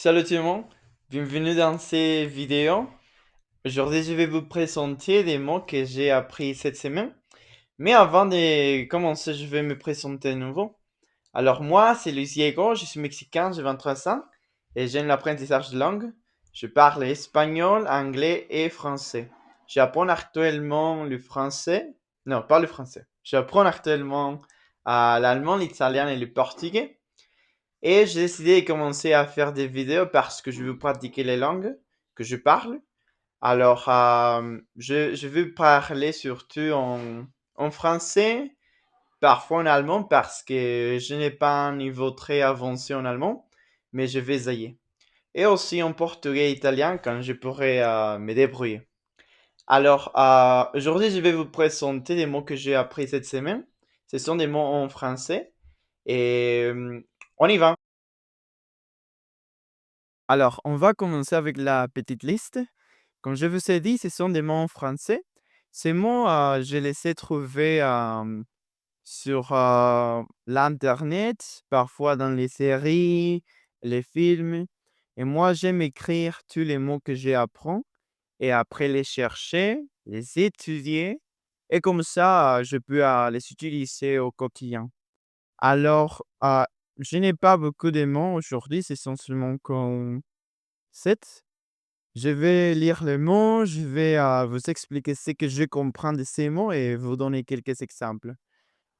Salut tout le monde, bienvenue dans ces vidéos. Aujourd'hui, je vais vous présenter des mots que j'ai appris cette semaine. Mais avant de commencer, je vais me présenter à nouveau. Alors moi, c'est Luis Diego, je suis mexicain, j'ai 23 ans et j'aime l'apprentissage de langue. Je parle espagnol, anglais et français. J'apprends actuellement le français. Non, pas le français. J'apprends actuellement l'allemand, l'italien et le portugais. Et j'ai décidé de commencer à faire des vidéos parce que je veux pratiquer les langues que je parle. Alors, je veux parler surtout en français, parfois en allemand parce que je n'ai pas un niveau très avancé en allemand, mais je vais essayer. Et aussi en portugais et italien quand je pourrai me débrouiller. Alors, aujourd'hui, je vais vous présenter des mots que j'ai appris cette semaine. Ce sont des mots en français et on y va. Alors, on va commencer avec la petite liste. Comme je vous ai dit, ce sont des mots en français. Ces mots, je les ai trouvés sur l'Internet, parfois dans les séries, les films. Et moi, j'aime écrire tous les mots que j'apprends et après les chercher, les étudier. Et comme ça, je peux les utiliser au quotidien. Alors, je n'ai pas beaucoup de mots aujourd'hui, c'est essentiellement comme 7. Je vais lire les mots, je vais vous expliquer ce que je comprends de ces mots et vous donner quelques exemples.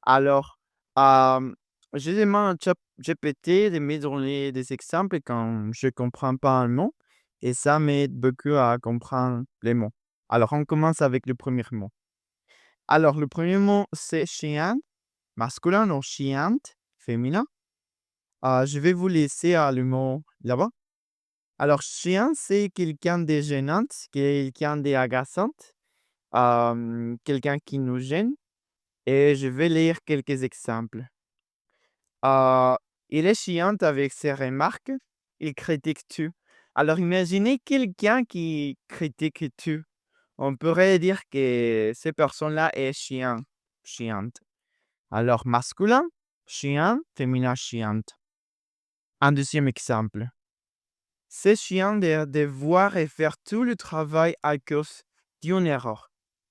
Alors, je demande à ChatGPT de me donner des exemples quand je ne comprends pas un mot et ça m'aide beaucoup à comprendre les mots. Alors, on commence avec le premier mot. Alors, le premier mot, c'est chien, masculin ou chiante, féminin. Je vais vous laisser le mot là-bas. Alors, chien, c'est quelqu'un de gênant, quelqu'un d'agaçant, quelqu'un qui nous gêne. Et je vais lire quelques exemples. Euh, il est chiant avec ses remarques, il critique tout. Alors, imaginez quelqu'un qui critique tout. On pourrait dire que cette personne-là est chiante. Alors, masculin, chien, féminin, chiante. Un deuxième exemple. C'est chiant de devoir refaire tout le travail à cause d'une erreur.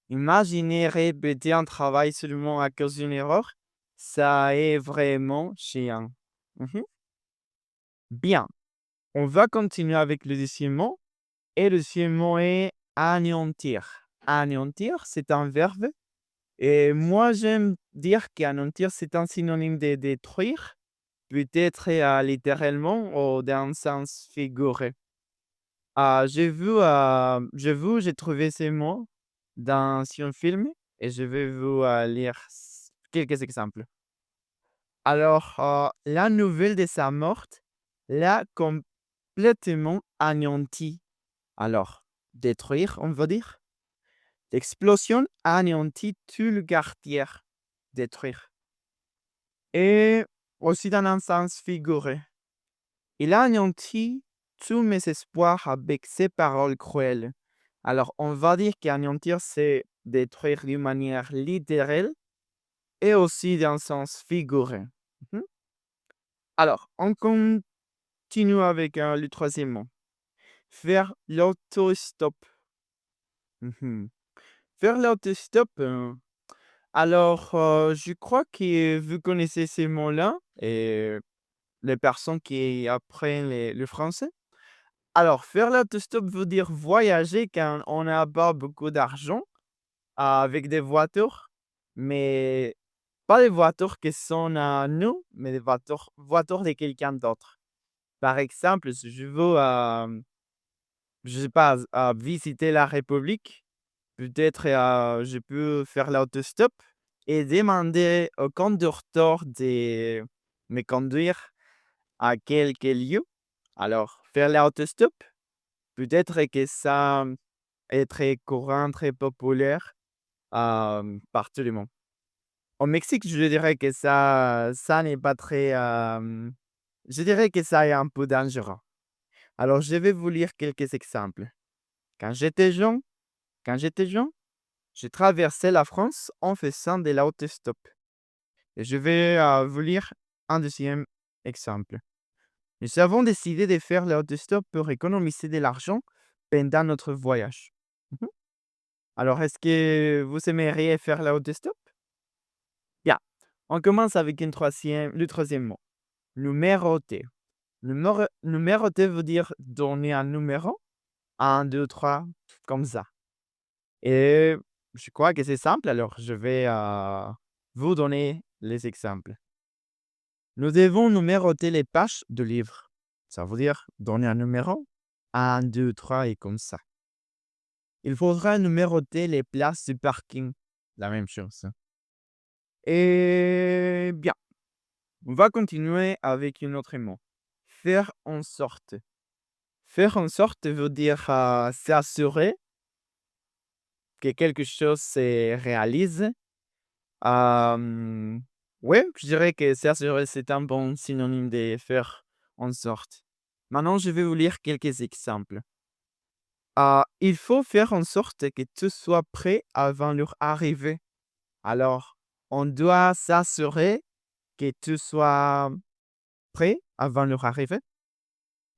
Imaginez répéter un travail seulement à cause d'une erreur. Ça est vraiment chiant. Mhm. Bien, on va continuer avec le deuxième mot. Et le deuxième mot est anéantir. Anéantir, c'est un verbe. Et moi, j'aime dire qu'anéantir, c'est un synonyme de détruire. Peut-être littéralement ou dans un sens figuré. J'ai trouvé ces mots dans un film et je vais vous lire quelques exemples. Alors, la nouvelle de sa mort l'a complètement anéanti. Alors, détruire, on va dire. L'explosion a anéanti tout le quartier. Détruire. Et aussi dans un sens figuré. Il a anéanti tous mes espoirs avec ses paroles cruelles. Alors, on va dire qu'anéantir, c'est détruire d'une manière littérale et aussi dans un sens figuré. Mhm. Alors, on continue avec le troisième mot. Faire l'autostop. Mhm. Faire l'autostop. Alors, je crois que vous connaissez ces mots-là et les personnes qui apprennent le français. Alors, faire l'autostop veut dire voyager quand on n'a pas beaucoup d'argent avec des voitures, mais pas des voitures qui sont à nous, mais des voitures de quelqu'un d'autre. Par exemple, si je veux, je sais pas, visiter la République, peut-être je peux faire l'autostop et demander au conducteur de me conduire à quelques lieux. Alors, faire l'autostop, peut-être que ça est très courant, très populaire par tout le monde. Au Mexique, je dirais que ça n'est pas très, je dirais que ça est un peu dangereux. Alors, je vais vous lire quelques exemples. Quand j'étais jeune, quand j'étais jeune, j'ai traversé la France en faisant de l'autostop. Et je vais vous lire un deuxième exemple. Nous avons décidé de faire l'autostop pour économiser de l'argent pendant notre voyage. Mhm. Alors, est-ce que vous aimeriez faire l'autostop? Bien, on commence avec le troisième mot, numéroter. Numéroter veut dire donner un numéro, un, 2, 3, comme ça. Et je crois que c'est simple, alors je vais vous donner les exemples. Nous devons numéroter les pages de livres. Ça veut dire donner un numéro, un, 2, 3 et comme ça. Il faudra numéroter les places du parking. La même chose. Et bien, on va continuer avec un autre mot. Faire en sorte. Faire en sorte veut dire s'assurer que quelque chose se réalise. Ouais, je dirais que s'assurer, c'est un bon synonyme de faire en sorte. Maintenant, je vais vous lire quelques exemples. Il faut faire en sorte que tout soit prêt avant leur arrivée. Alors, on doit s'assurer que tout soit prêt avant leur arrivée.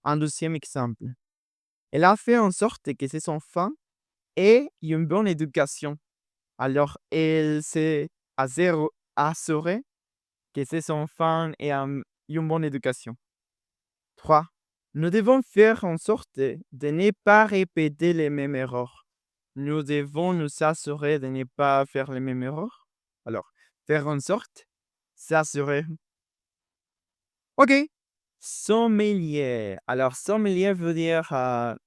Un deuxième exemple. Elle a fait en sorte que ses enfants aient une bonne éducation. Alors, elle s'est assurée que ses enfants aient une bonne éducation. 3. Nous devons faire en sorte de ne pas répéter les mêmes erreurs. Nous devons nous assurer de ne pas faire les mêmes erreurs. Alors, faire en sorte, s'assurer. OK. Sommelier. Alors, sommelier veut dire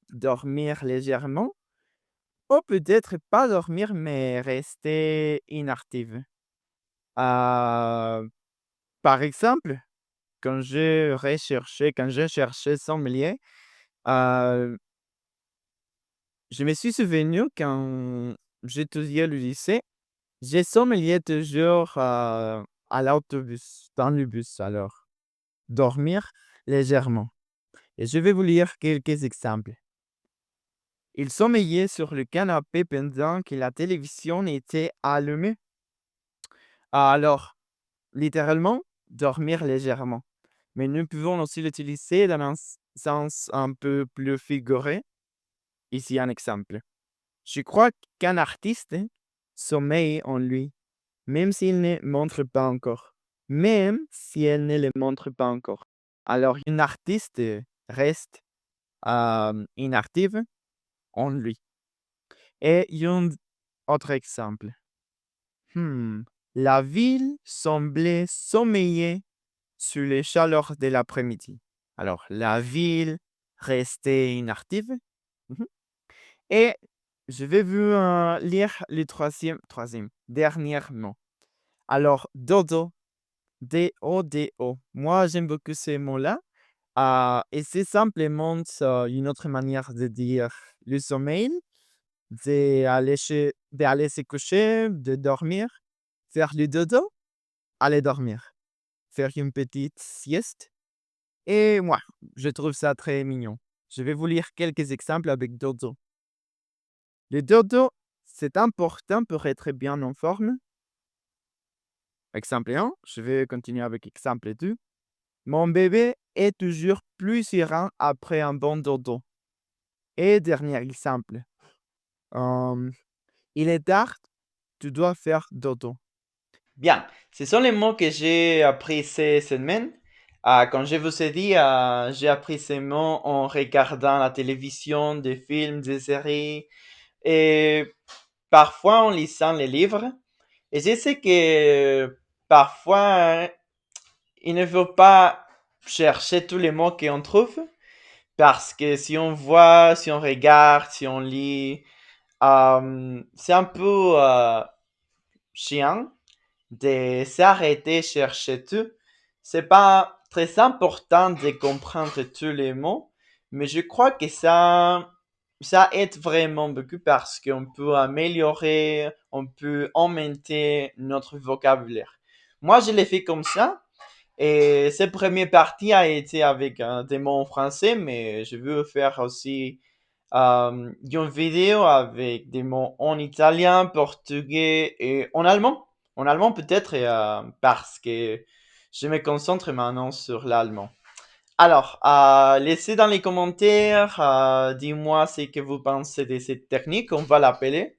dormir légèrement ou peut-être pas dormir, mais rester inactive. Euh, Par exemple, quand j'ai cherché sommelier, euh, je me suis souvenu quand j'étudiais le lycée, j'ai sommelier toujours à l'autobus, dans le bus, alors dormir légèrement. Et je vais vous lire quelques exemples. Il sommeillait sur le canapé pendant que la télévision était allumée. Alors, littéralement, dormir légèrement. Mais nous pouvons aussi l'utiliser dans un sens un peu plus figuré. Ici un exemple. Je crois qu'un artiste sommeille en lui, même s'il ne montre pas encore. Même si elle ne le montre pas encore. Alors, une artiste reste inactive en lui. Et un autre exemple. La ville semblait sommeiller sous les chaleurs de l'après-midi. Alors, la ville restait inactive. Mhm. Et je vais vous lire le dernier mot. Alors, dodo, D-O-D-O. Moi, j'aime beaucoup ce mot-là. Et c'est simplement une autre manière de dire le sommeil, d'aller se coucher, de dormir, faire le dodo, aller dormir, faire une petite sieste. Et moi, je trouve ça très mignon. Je vais vous lire quelques exemples avec dodo. Le dodo, c'est important pour être bien en forme. Exemple 1, je vais continuer avec exemple 2. Mon bébé est toujours plus serein après un bon dodo. Et dernier exemple. Il est tard, tu dois faire dodo. Bien, ce sont les mots que j'ai appris ces semaines. Comme je vous ai dit, j'ai appris ces mots en regardant la télévision, des films, des séries et parfois en lisant les livres. Et je sais que parfois, il ne faut pas chercher tous les mots qu'on trouve parce que si on voit, si on regarde, si on lit, c'est un peu chiant de s'arrêter chercher tout. C'est pas très important de comprendre tous les mots, mais je crois que ça aide vraiment beaucoup parce qu'on peut améliorer, on peut augmenter notre vocabulaire. Moi, je l'ai fait comme ça. Et cette première partie a été avec des mots en français, mais je veux faire aussi une vidéo avec des mots en italien, portugais et en allemand. En allemand peut-être parce que je me concentre maintenant sur l'allemand. Alors, laissez dans les commentaires, dis-moi ce que vous pensez de cette technique, on va l'appeler.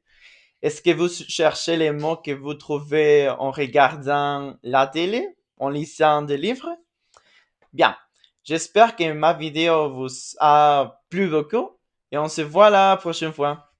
Est-ce que vous cherchez les mots que vous trouvez en regardant la télé, en lisant des livres? Bien, j'espère que ma vidéo vous a plu beaucoup et on se voit la prochaine fois.